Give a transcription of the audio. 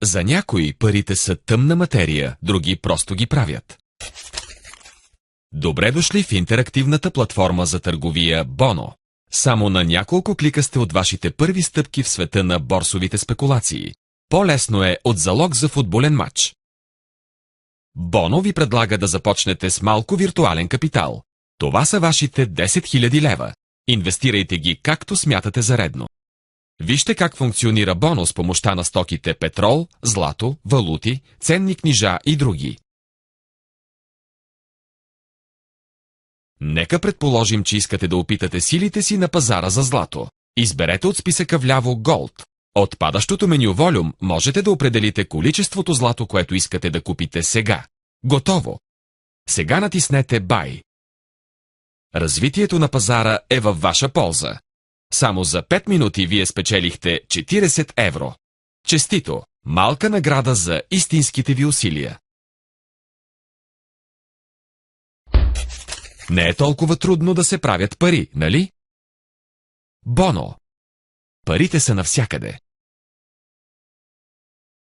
За някои парите са тъмна материя, други просто ги правят. Добре дошли в интерактивната платформа за търговия Bono. Само на няколко клика сте от вашите първи стъпки в света на борсовите спекулации. По-лесно е от залог за футболен матч. Bono ви предлага да започнете с малко виртуален капитал. Това са вашите 10 000 лева. Инвестирайте ги както смятате за редно. Вижте как функционира Bono с помощта на стоките петрол, злато, валути, ценни книжа и други. Нека предположим, че искате да опитате силите си на пазара за злато. Изберете от списъка вляво Gold. От падащото меню Volume можете да определите количеството злато, което искате да купите сега. Готово! Сега натиснете Buy. Развитието на пазара е във ваша полза. Само за 5 минути вие спечелихте 40 евро. Честито! Малка награда за истинските ви усилия. Не е толкова трудно да се правят пари, нали? Bono. Парите са навсякъде.